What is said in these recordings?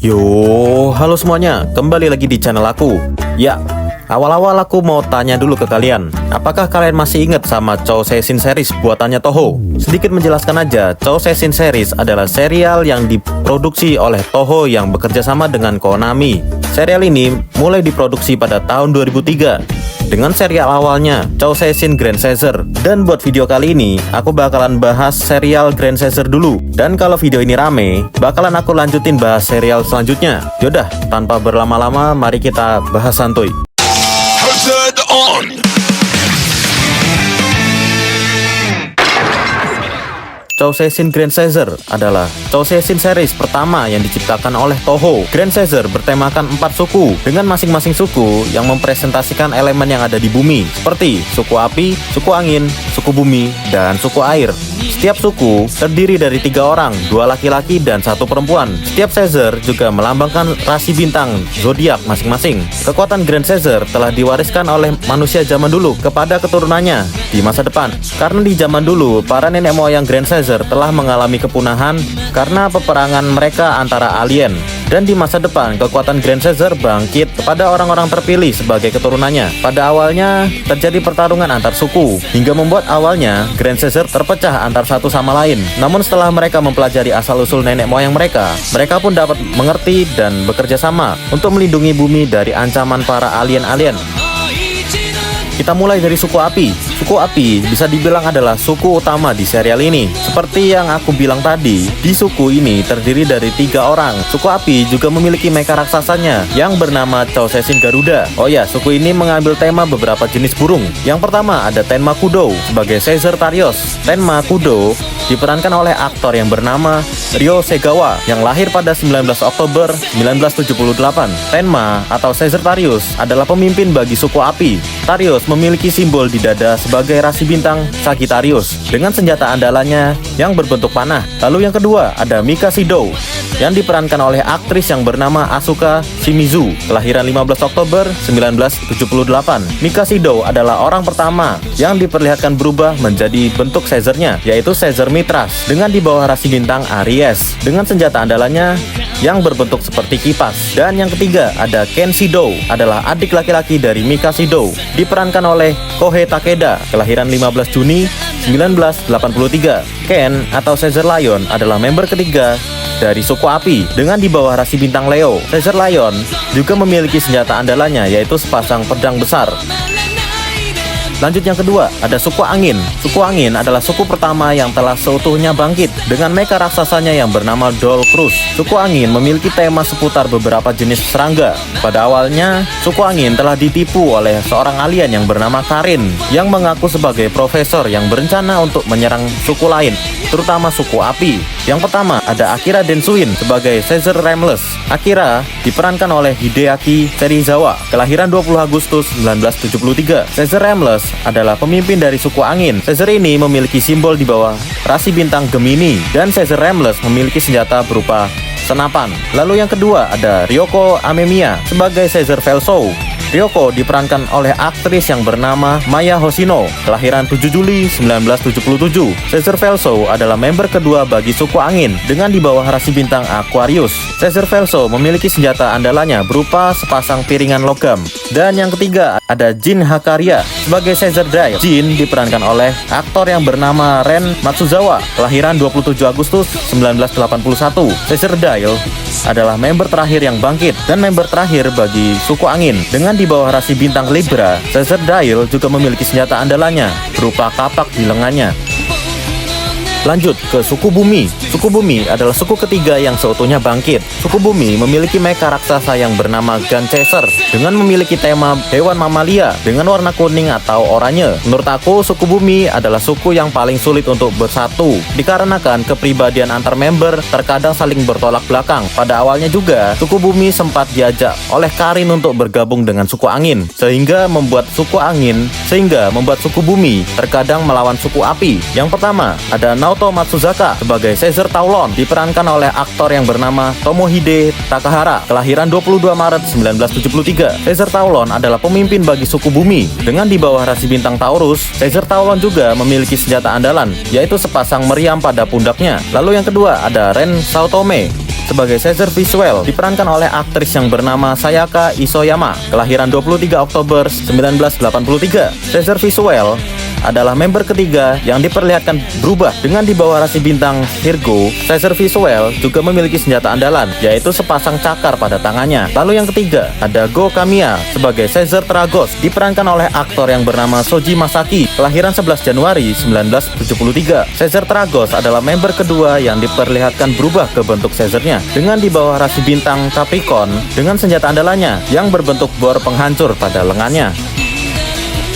Yo, halo semuanya, kembali lagi di channel aku. Ya, awal-awal aku mau tanya dulu ke kalian, apakah kalian masih ingat sama Chou Seisin series buatannya Toho? Sedikit menjelaskan aja, Chou Seisin series adalah serial yang diproduksi oleh Toho yang bekerja sama dengan Konami. Serial ini mulai diproduksi pada tahun 2003 dengan serial awalnya Chou Seisin Grand Caesar. Dan buat video kali ini aku bakalan bahas serial Grand Caesar dulu. Dan kalau video ini rame, bakalan aku lanjutin bahas serial selanjutnya. Yaudah, tanpa berlama-lama mari kita bahas santuy. Hazard on! Chou Seisin Grand Caesar adalah Chou Seisin series pertama yang diciptakan oleh Toho. Grand Caesar bertemakan 4 suku dengan masing-masing suku yang mempresentasikan elemen yang ada di bumi, seperti suku api, suku angin, suku bumi, dan suku air. Setiap suku terdiri dari 3 orang, 2 laki-laki dan 1 perempuan. Setiap Caesar juga melambangkan rasi bintang zodiak masing-masing. Kekuatan Grand Caesar telah diwariskan oleh manusia zaman dulu kepada keturunannya di masa depan. Karena di zaman dulu para nenek moyang Grand Caesar telah mengalami kepunahan karena peperangan mereka antara alien. Dan di masa depan, kekuatan Grand Caesar bangkit kepada orang-orang terpilih sebagai keturunannya. Pada awalnya, terjadi pertarungan antar suku, hingga membuat awalnya Grand Caesar terpecah antar satu sama lain. Namun setelah mereka mempelajari asal-usul nenek moyang mereka pun dapat mengerti dan bekerja sama untuk melindungi bumi dari ancaman para alien-alien. Kita mulai dari suku api. Suku api bisa dibilang adalah suku utama di serial ini. Seperti yang aku bilang tadi, di suku ini terdiri dari 3 orang. Suku api juga memiliki mecha raksasanya yang bernama Chou Seisin Garuda. Oh ya, suku ini mengambil tema beberapa jenis burung. Yang pertama ada Tenma Kudo sebagai Caesar Tarios. Tenma Kudo diperankan oleh aktor yang bernama Ryo Segawa yang lahir pada 19 Oktober 1978. Tenma atau Caesar Tarios adalah pemimpin bagi suku api. Tarios memiliki simbol di dada sebagai rasi bintang Sagittarius dengan senjata andalannya yang berbentuk panah. Lalu yang kedua ada Mika Shido yang diperankan oleh aktris yang bernama Asuka Shimizu, kelahiran 15 Oktober 1978. Mika Shido adalah orang pertama yang diperlihatkan berubah menjadi bentuk Caesar-nya, yaitu Caesar Mitras dengan di bawah rasi bintang Aries dengan senjata andalannya yang berbentuk seperti kipas. Dan yang ketiga ada Ken Shido, adalah adik laki-laki dari Mika Shido, diperankan oleh Kohei Takeda, kelahiran 15 Juni 1983. Ken atau Caesar Lion adalah member ketiga dari suku api dengan di bawah rasi bintang Leo. Caesar Lion juga memiliki senjata andalannya yaitu sepasang pedang besar. Lanjut yang kedua, ada suku angin. Suku angin adalah suku pertama yang telah seutuhnya bangkit dengan mecha raksasanya yang bernama Doll Cruz. Suku angin memiliki tema seputar beberapa jenis serangga. Pada awalnya, suku angin telah ditipu oleh seorang alien yang bernama Karin yang mengaku sebagai profesor yang berencana untuk menyerang suku lain, terutama suku api. Yang pertama ada Akira Densuin sebagai Caesar Ramles. Akira diperankan oleh Hideaki Serizawa, kelahiran 20 Agustus 1973. Caesar Ramles adalah pemimpin dari suku angin. Caesar ini memiliki simbol di bawah rasi bintang Gemini dan Caesar Ramles memiliki senjata berupa senapan. Lalu yang kedua ada Ryoko Amemiya sebagai Caesar Velso. Ryoko diperankan oleh aktris yang bernama Maya Hoshino, kelahiran 7 Juli 1977. Caesar Velso adalah member kedua bagi suku angin dengan di bawah rasi bintang Aquarius. Caesar Velso memiliki senjata andalannya berupa sepasang piringan logam. Dan yang ketiga ada Jin Hakaria sebagai Caesar Dial. Jin diperankan oleh aktor yang bernama Ren Matsuzawa, kelahiran 27 Agustus 1981. Caesar Dial adalah member terakhir yang bangkit dan member terakhir bagi suku angin dengan di bawah rasi bintang Libra. Caesar Dial juga memiliki senjata andalannya berupa kapak di lengannya. Lanjut ke suku bumi. Suku bumi adalah suku ketiga yang seutuhnya bangkit. Suku bumi memiliki mecha raksasa yang bernama Gun Chaser dengan memiliki tema hewan mamalia dengan warna kuning atau oranye. Menurut aku, suku bumi adalah suku yang paling sulit untuk bersatu dikarenakan kepribadian antar member terkadang saling bertolak belakang. Pada awalnya juga, suku bumi sempat diajak oleh Karin untuk bergabung dengan suku angin sehingga membuat suku bumi terkadang melawan suku api. Yang pertama ada Naoto Matsuzaka sebagai Caesar Taulon, diperankan oleh aktor yang bernama Tomohide Takahara, kelahiran 22 Maret 1973. Caesar Taulon adalah pemimpin bagi suku bumi. Dengan di bawah rasi bintang Taurus, Caesar Taulon juga memiliki senjata andalan, yaitu sepasang meriam pada pundaknya. Lalu yang kedua ada Ren Saotome sebagai Caesar Visual diperankan oleh aktris yang bernama Sayaka Isoyama, kelahiran 23 Oktober 1983. Caesar Visual adalah member ketiga yang diperlihatkan berubah dengan di bawah rasi bintang Virgo. Caesar Visual juga memiliki senjata andalan, yaitu sepasang cakar pada tangannya. Lalu yang ketiga ada Go Kamiya sebagai Caesar Tragos, diperankan oleh aktor yang bernama Shoji Masaki, kelahiran 11 Januari 1973. Caesar Tragos adalah member kedua yang diperlihatkan berubah ke bentuk Caesarnya dengan di bawah rasi bintang Capricorn dengan senjata andalannya yang berbentuk bor penghancur pada lengannya.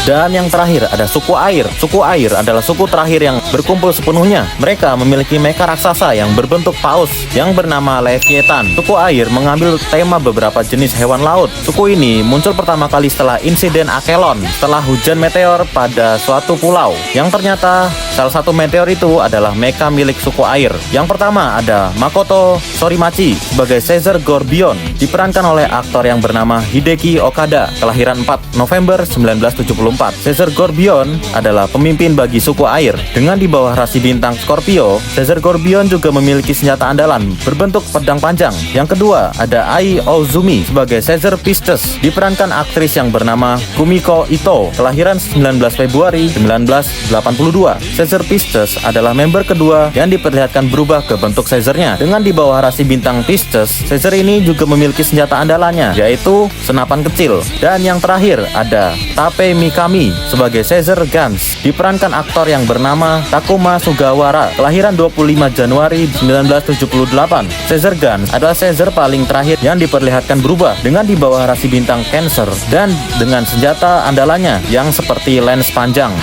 Dan yang terakhir ada suku air. Suku air adalah suku terakhir yang berkumpul sepenuhnya. Mereka memiliki mecha raksasa yang berbentuk paus yang bernama Leviathan. Suku air mengambil tema beberapa jenis hewan laut. Suku ini muncul pertama kali setelah insiden Akelon, setelah hujan meteor pada suatu pulau. Yang ternyata salah satu meteor itu adalah mecha milik suku air. Yang pertama ada Makoto Sorimachi sebagai Caesar Gorbion, diperankan oleh aktor yang bernama Hideki Okada, kelahiran 4 November 1974. Caesar Gorbion adalah pemimpin bagi suku air. Dengan di bawah rasi bintang Scorpio, Caesar Gorbion juga memiliki senjata andalan berbentuk pedang panjang. Yang kedua ada Ai Ozumi sebagai Caesar Pisces, diperankan aktris yang bernama Kumiko Ito, kelahiran 19 Februari 1982. Caesar Pisces adalah member kedua yang diperlihatkan berubah ke bentuk Caesarnya. Dengan di bawah rasi bintang Pisces, Caesar ini juga memiliki senjata andalannya, yaitu senapan kecil. Dan yang terakhir ada Tape Mikami sebagai Caesar Gans, diperankan aktor yang bernama Takuma Sugawara, kelahiran 25 Januari 1978. Caesar Gans adalah Caesar paling terakhir yang diperlihatkan berubah dengan di bawah rasi bintang Cancer dan dengan senjata andalannya yang seperti lens panjang.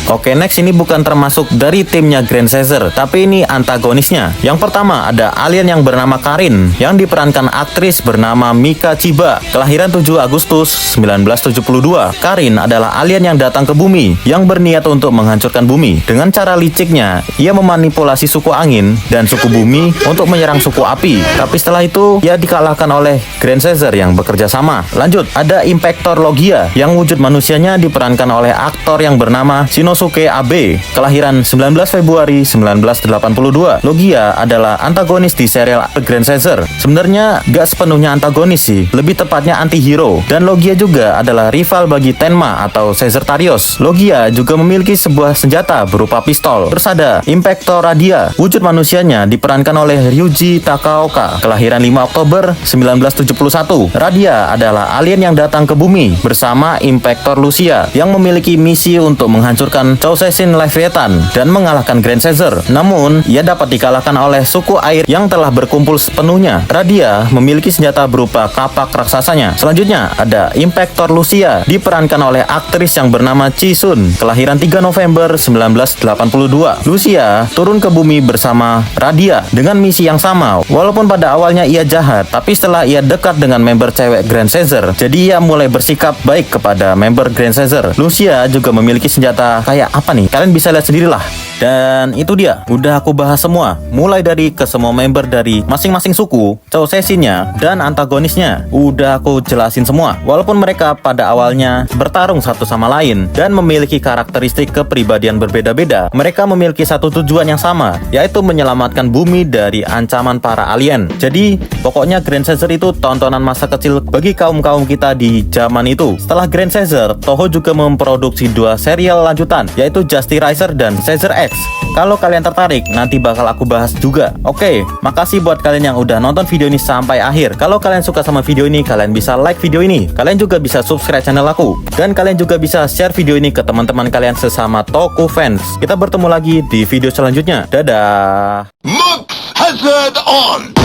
Oke, next ini bukan termasuk dari timnya Grand Caesar, tapi ini antagonisnya. Yang pertama ada alien yang bernama Karin, yang diperankan aktris bernama Mika Chiba, kelahiran 7 Agustus 1972. Karin adalah alien yang datang ke bumi, yang berniat untuk menghancurkan bumi. Dengan cara liciknya, ia memanipulasi suku angin dan suku bumi untuk menyerang suku api. Tapi setelah itu, ia dikalahkan oleh Grand Caesar yang bekerja sama. Lanjut, ada Impactor Logia, yang wujud manusianya diperankan oleh aktor yang bernama Shinosuke Abe, kelahiran 19 Februari 1982. Logia adalah antagonis di serial Grand Caesar. Sebenarnya gak sepenuhnya antagonis sih, lebih tepatnya anti-hero. Dan Logia juga adalah rival bagi Tenma atau Caesar Tarios. Logia juga memiliki sebuah senjata berupa pistol. Terus ada Impactor Radia, wujud manusianya diperankan oleh Ryuji Takaoka, kelahiran 5 Oktober 1971. Radia adalah alien yang datang ke bumi bersama Impactor Lucia yang memiliki misi untuk menghancurkan Chouseisin Leviathan dan mengalahkan Grand Caesar. Namun, ia dapat dikalahkan oleh suku air yang telah berkumpul sepenuhnya. Radia memiliki senjata berupa kapak raksasanya. Selanjutnya, ada Impactor Lucia, diperankan oleh aktris yang bernama Chi Sun, kelahiran 3 November 1982. Lucia turun ke bumi bersama Radia dengan misi yang sama. Walaupun pada awalnya ia jahat, tapi setelah ia dekat dengan member cewek Grand Caesar, jadi ia mulai bersikap baik kepada member Grand Caesar. Lucia juga memiliki senjata kayak apa nih? Kalian bisa lihat sendirilah. Dan itu dia, udah aku bahas semua, mulai dari ke semua member dari masing-masing suku, Chouseisinnya, dan antagonisnya. Udah aku jelasin semua. Walaupun mereka pada awalnya bertarung satu sama lain dan memiliki karakteristik kepribadian berbeda-beda, mereka memiliki satu tujuan yang sama, yaitu menyelamatkan bumi dari ancaman para alien. Jadi, pokoknya Grand Caesar itu tontonan masa kecil bagi kaum-kaum kita di zaman itu. Setelah Grand Caesar, Toho juga memproduksi 2 serial lanjutan, yaitu Justy Racer dan Caesar X. Kalau kalian tertarik, nanti bakal aku bahas juga. Oke, makasih buat kalian yang udah nonton video ini sampai akhir. Kalau kalian suka sama video ini, kalian bisa like video ini. Kalian juga bisa subscribe channel aku. Dan kalian juga bisa share video ini ke teman-teman kalian sesama Toku fans. Kita bertemu lagi di video selanjutnya. Dadah. Monk Hazard on!